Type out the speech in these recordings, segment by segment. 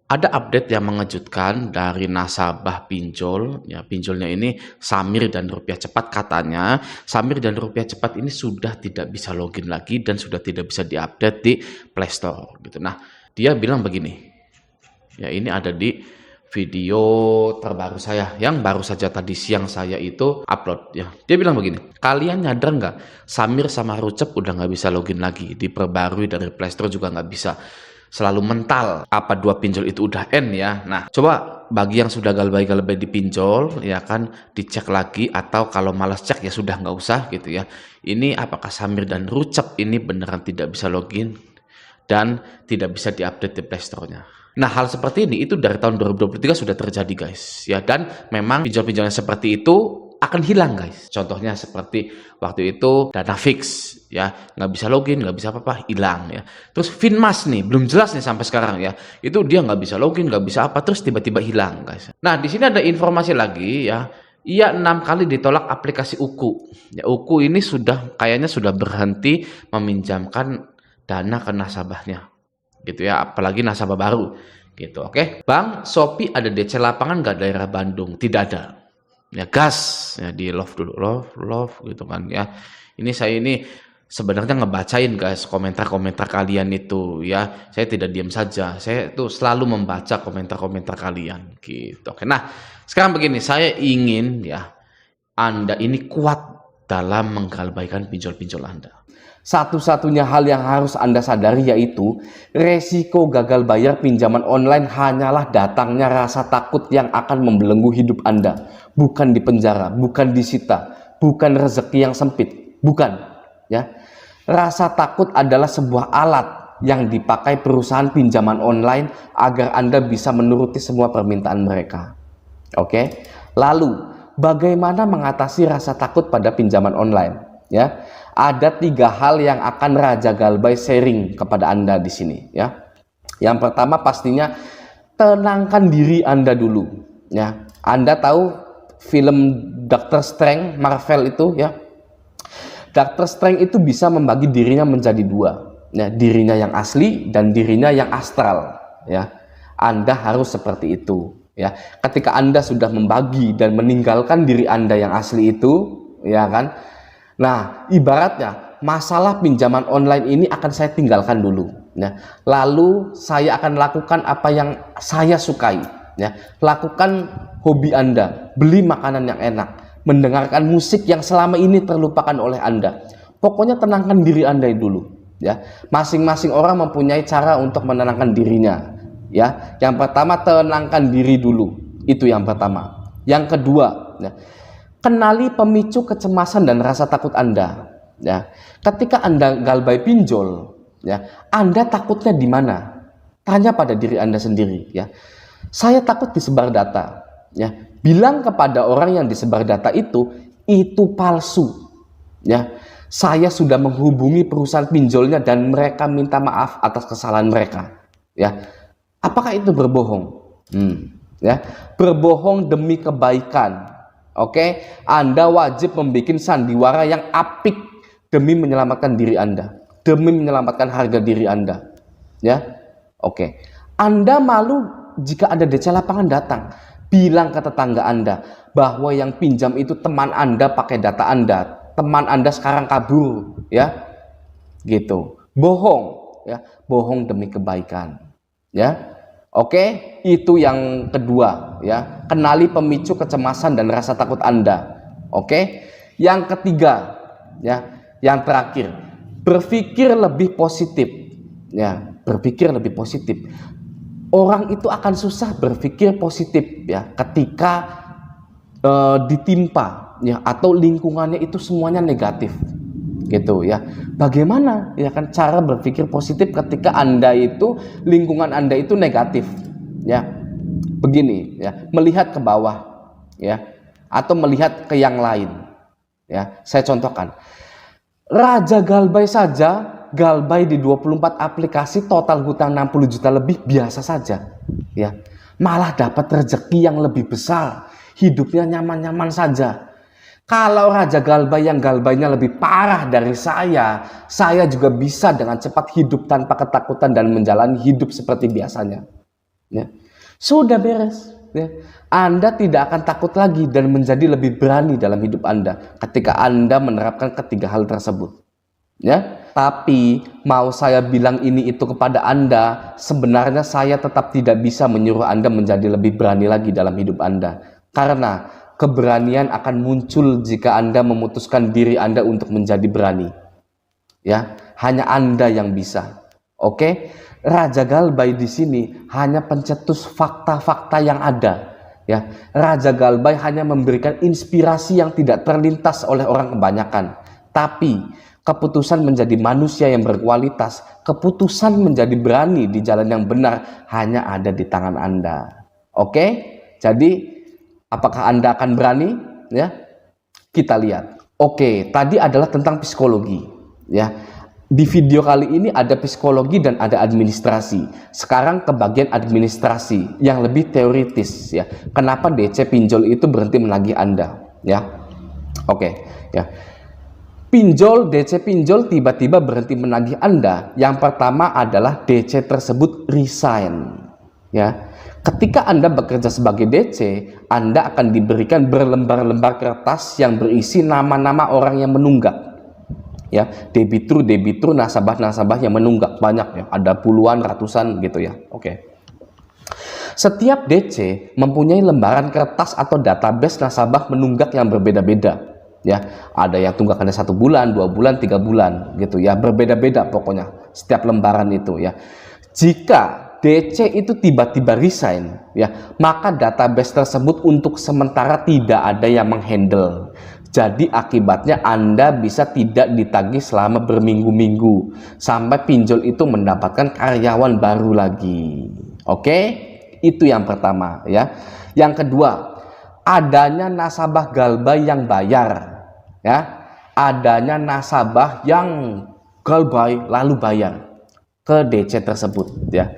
Ada update yang mengejutkan dari nasabah pinjol, ya pinjolnya ini Samir dan Rupiah Cepat. Katanya Samir dan Rupiah Cepat ini sudah tidak bisa login lagi dan sudah tidak bisa diupdate di Play Store gitu. Nah, dia bilang begini. Ya, ini ada di video terbaru saya yang baru saja tadi siang saya itu upload ya. Dia bilang begini, kalian nyadar nggak Samir sama Rucep udah nggak bisa login lagi, diperbarui dari Play Store juga nggak bisa, selalu mental apa dua pinjol itu udah end ya. Nah, coba bagi yang sudah galbay-galbay di pinjol ya kan dicek lagi, atau kalau malas cek ya sudah nggak usah gitu ya. Ini apakah Samir dan Rucep ini beneran tidak bisa login dan tidak bisa diupdate di Play Store-nya. Nah, hal seperti ini itu dari tahun 2023 sudah terjadi guys ya, dan memang pinjol-pinjol yang seperti itu akan hilang guys. Contohnya seperti waktu itu Dana Fix ya, nggak bisa login, nggak bisa apa-apa, hilang ya. Terus Finmas nih belum jelas nih sampai sekarang ya, itu dia nggak bisa login, nggak bisa apa, terus tiba-tiba hilang guys. Nah, di sini ada informasi lagi ya, ia 6 kali ditolak aplikasi Uku ya. Uku ini kayaknya sudah berhenti meminjamkan dana ke nasabahnya gitu ya, apalagi nasabah baru gitu. Oke, Bang, Shopee ada DC lapangan nggak daerah Bandung? Tidak ada ya, gas ya, di love dulu, love gitu kan ya. Ini saya ini sebenarnya ngebacain guys komentar-komentar kalian itu ya, saya tidak diam saja, saya tuh selalu membaca komentar-komentar kalian gitu. Oke, nah sekarang begini, saya ingin ya Anda ini kuat dalam menggalbaikan pinjol-pinjol Anda. Satu-satunya hal yang harus Anda sadari yaitu resiko gagal bayar pinjaman online hanyalah datangnya rasa takut yang akan membelenggu hidup Anda. Bukan di penjara, bukan disita, bukan rezeki yang sempit, bukan. Ya, rasa takut adalah sebuah alat yang dipakai perusahaan pinjaman online agar Anda bisa menuruti semua permintaan mereka. Oke, lalu bagaimana mengatasi rasa takut pada pinjaman online? Ya, ada 3 hal yang akan Raja Galbay sharing kepada Anda di sini ya. Yang pertama pastinya tenangkan diri Anda dulu ya. Anda tahu film Doctor Strange Marvel itu ya. Doctor Strange itu bisa membagi dirinya menjadi 2 ya, dirinya yang asli dan dirinya yang astral ya. Anda harus seperti itu ya. Ketika Anda sudah membagi dan meninggalkan diri Anda yang asli itu ya kan. Nah, ibaratnya masalah pinjaman online ini akan saya tinggalkan dulu ya. Lalu saya akan lakukan apa yang saya sukai ya. Lakukan hobi Anda, beli makanan yang enak, mendengarkan musik yang selama ini terlupakan oleh Anda. Pokoknya tenangkan diri Anda dulu ya. Masing-masing orang mempunyai cara untuk menenangkan dirinya ya. Yang pertama, tenangkan diri dulu. Itu yang pertama. Yang kedua ya, kenali pemicu kecemasan dan rasa takut Anda. Ya, ketika Anda galbay pinjol, ya, Anda takutnya di mana? Tanya pada diri Anda sendiri. Ya, saya takut disebar data. Ya, bilang kepada orang yang disebar data itu palsu. Ya, saya sudah menghubungi perusahaan pinjolnya dan mereka minta maaf atas kesalahan mereka. Ya, apakah itu berbohong? Ya, berbohong demi kebaikan. Oke, Anda wajib membuat sandiwara yang apik demi menyelamatkan diri Anda, demi menyelamatkan harga diri Anda. Ya, oke. Anda malu jika ada DC lapangan datang, bilang ke tetangga Anda bahwa yang pinjam itu teman Anda pakai data Anda, teman Anda sekarang kabur, ya, gitu. Bohong, ya, bohong demi kebaikan, ya. Oke, itu yang kedua ya. Kenali pemicu kecemasan dan rasa takut Anda. Oke. Yang ketiga ya, yang terakhir, berpikir lebih positif. Ya, berpikir lebih positif. Orang itu akan susah berpikir positif ya ketika ditimpa ya atau lingkungannya itu semuanya negatif. Gitu ya. Bagaimana ya kan cara berpikir positif ketika Anda itu lingkungan Anda itu negatif ya. Begini ya, melihat ke bawah ya atau melihat ke yang lain ya. Saya contohkan. Raja Galbay saja galbay di 24 aplikasi, total hutang 60 juta lebih biasa saja ya. Malah dapat rezeki yang lebih besar, hidupnya nyaman-nyaman saja. Kalau Raja Galbay yang galbaynya lebih parah dari saya juga bisa dengan cepat hidup tanpa ketakutan dan menjalani hidup seperti biasanya. Ya. Sudah beres. Ya. Anda tidak akan takut lagi dan menjadi lebih berani dalam hidup Anda ketika Anda menerapkan ketiga hal tersebut. Ya. Tapi mau saya bilang ini itu kepada Anda, sebenarnya saya tetap tidak bisa menyuruh Anda menjadi lebih berani lagi dalam hidup Anda. Karena keberanian akan muncul jika Anda memutuskan diri Anda untuk menjadi berani. Ya, hanya Anda yang bisa. Oke? Raja Galbay di sini hanya pencetus fakta-fakta yang ada. Ya, Raja Galbay hanya memberikan inspirasi yang tidak terlintas oleh orang kebanyakan. Tapi keputusan menjadi manusia yang berkualitas, keputusan menjadi berani di jalan yang benar hanya ada di tangan Anda. Oke? Jadi apakah Anda akan berani? Ya, kita lihat. Oke, tadi adalah tentang psikologi. Ya, di video kali ini ada psikologi dan ada administrasi. Sekarang ke bagian administrasi yang lebih teoritis. Ya, kenapa DC pinjol itu berhenti menagih Anda? Ya, oke. Ya, DC pinjol tiba-tiba berhenti menagih Anda. Yang pertama adalah DC tersebut resign. Ya, ketika Anda bekerja sebagai DC, Anda akan diberikan berlembar-lembar kertas yang berisi nama-nama orang yang menunggak. Ya, debitur, nasabah yang menunggak banyak ya, ada puluhan, ratusan gitu ya. Oke. Setiap DC mempunyai lembaran kertas atau database nasabah menunggak yang berbeda-beda. Ya, ada yang tunggakannya 1 bulan, 2 bulan, 3 bulan gitu ya, berbeda-beda pokoknya setiap lembaran itu ya. Jika DC itu tiba-tiba resign ya, maka database tersebut untuk sementara tidak ada yang menghandle. Jadi akibatnya Anda bisa tidak ditagih selama berminggu-minggu sampai pinjol itu mendapatkan karyawan baru lagi. Oke? Itu yang pertama ya. Yang kedua, adanya nasabah Galbay yang bayar ya. Adanya nasabah yang Galbay lalu bayar ke DC tersebut ya.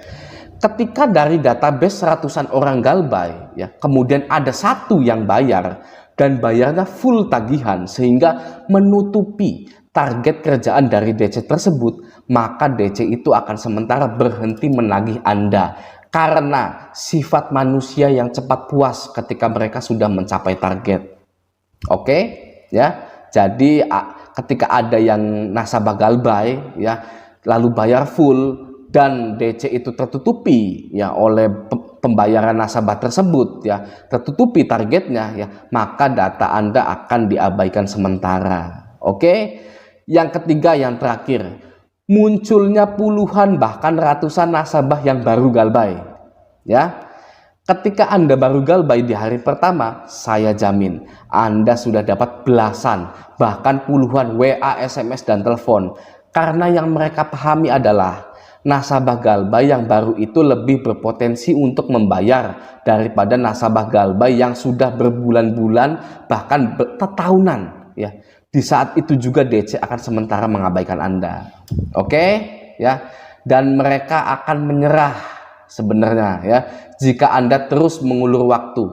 Ketika dari database ratusan orang Galbay ya, kemudian ada satu yang bayar dan bayarnya full tagihan sehingga menutupi target kerjaan dari DC tersebut, maka DC itu akan sementara berhenti menagih Anda karena sifat manusia yang cepat puas ketika mereka sudah mencapai target. Oke, ya. Jadi ketika ada yang nasabah Galbay ya lalu bayar full dan DC itu tertutupi ya oleh pembayaran nasabah tersebut ya, tertutupi targetnya ya, maka data Anda akan diabaikan sementara. Oke. Yang ketiga, yang terakhir, munculnya puluhan bahkan ratusan nasabah yang baru Galbay ya. Ketika Anda baru Galbay di hari pertama, saya jamin Anda sudah dapat belasan bahkan puluhan WA, SMS dan telepon, karena yang mereka pahami adalah nasabah Galbay yang baru itu lebih berpotensi untuk membayar daripada nasabah Galbay yang sudah berbulan-bulan bahkan tahunan ya. Di saat itu juga DC akan sementara mengabaikan Anda. Oke ya. Dan mereka akan menyerah sebenarnya ya jika Anda terus mengulur waktu.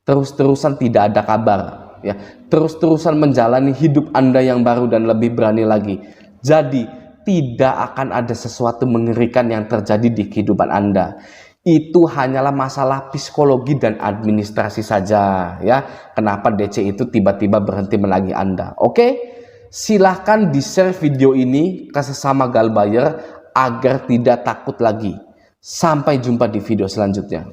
Terus-terusan tidak ada kabar ya. Terus-terusan menjalani hidup Anda yang baru dan lebih berani lagi. Jadi tidak akan ada sesuatu mengerikan yang terjadi di kehidupan Anda. Itu hanyalah masalah psikologi dan administrasi saja ya. Kenapa DC itu tiba-tiba berhenti menagih Anda? Oke, silahkan di-share video ini ke sesama Galbayer agar tidak takut lagi. Sampai jumpa di video selanjutnya.